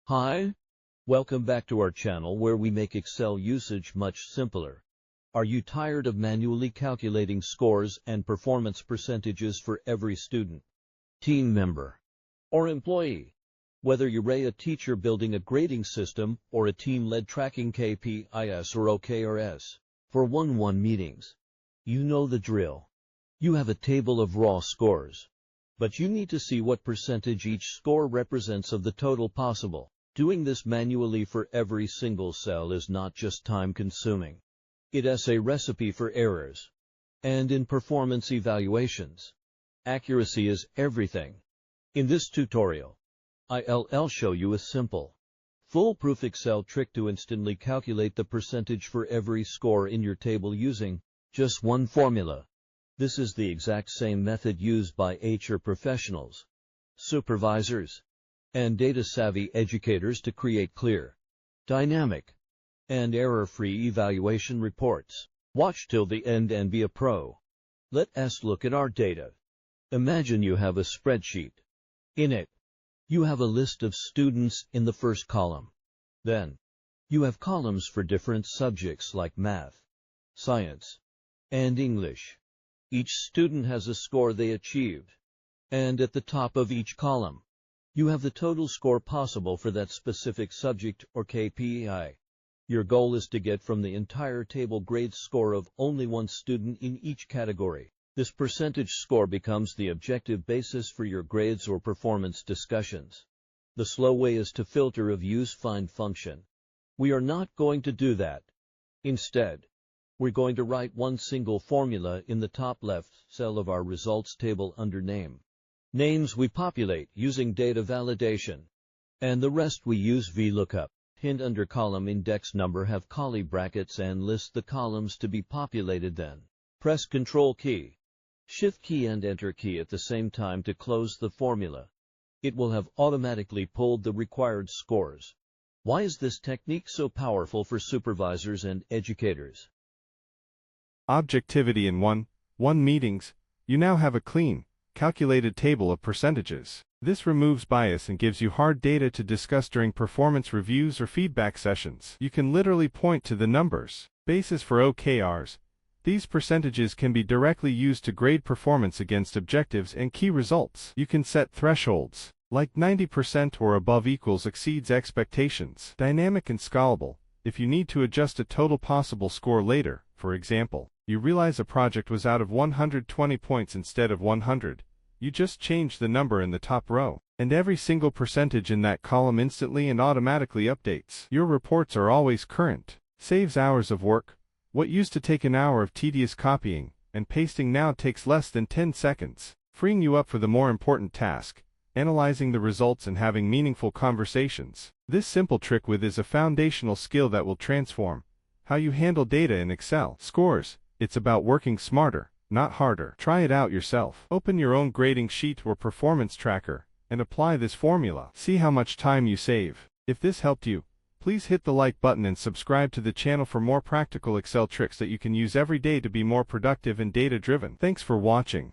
Hi, welcome back to our channel where we make Excel usage much simpler. Are you tired of manually calculating scores and performance percentages for every student, team member, or employee? Whether you're a teacher building a grading system or a team led tracking KPIs or OKRS for one-on-one meetings, you know the drill. You have a table of raw scores, but you need to see what percentage each score represents of the total possible. Doing this manually for every single cell is not just time-consuming. It is a recipe for errors. And in performance evaluations, accuracy is everything. In this tutorial, I'll show you a simple, foolproof Excel trick to instantly calculate the percentage for every score in your table using just one formula. This is the exact same method used by HR professionals, supervisors, and data-savvy educators to create clear, dynamic, and error-free evaluation reports. Watch till the end and be a pro. Let us look at our data. Imagine you have a spreadsheet. In it, you have a list of students in the first column. Then, you have columns for different subjects like math, science, and English. Each student has a score they achieved. And at the top of each column, you have the total score possible for that specific subject or KPI. Your goal is to get from the entire table grade score of only one student in each category. This percentage score becomes the objective basis for your grades or performance discussions. The slow way is to filter a use find function. We are not going to do that. Instead, we're going to write one single formula in the top left cell of our results table under name. Names we populate using data validation, and the rest we use VLOOKUP. Hint under column index number have curly brackets and list the columns to be populated. Then, press Ctrl key, Shift key and Enter key at the same time to close the formula. It will have automatically pulled the required scores. Why is this technique so powerful for supervisors and educators? Objectivity in one-on-one meetings. You now have a clean, calculated table of percentages. This removes bias and gives you hard data to discuss during performance reviews or feedback sessions. You can literally point to the numbers. Basis for OKRs. These percentages can be directly used to grade performance against objectives and key results. You can set thresholds, like 90% or above equals exceeds expectations. Dynamic and scalable. If you need to adjust a total possible score later, for example, you realize a project was out of 120 points instead of 100. You just change the number in the top row, and every single percentage in that column instantly and automatically updates. Your reports are always current. Saves hours of work. What used to take an hour of tedious copying and pasting now takes less than 10 seconds, freeing you up for the more important task, analyzing the results and having meaningful conversations. This simple trick is a foundational skill that will transform how you handle data in Excel. Scores. It's about working smarter, not harder. Try it out yourself. Open your own grading sheet or performance tracker and apply this formula. See how much time you save. If this helped you, please hit the like button and subscribe to the channel for more practical Excel tricks that you can use every day to be more productive and data-driven. Thanks for watching.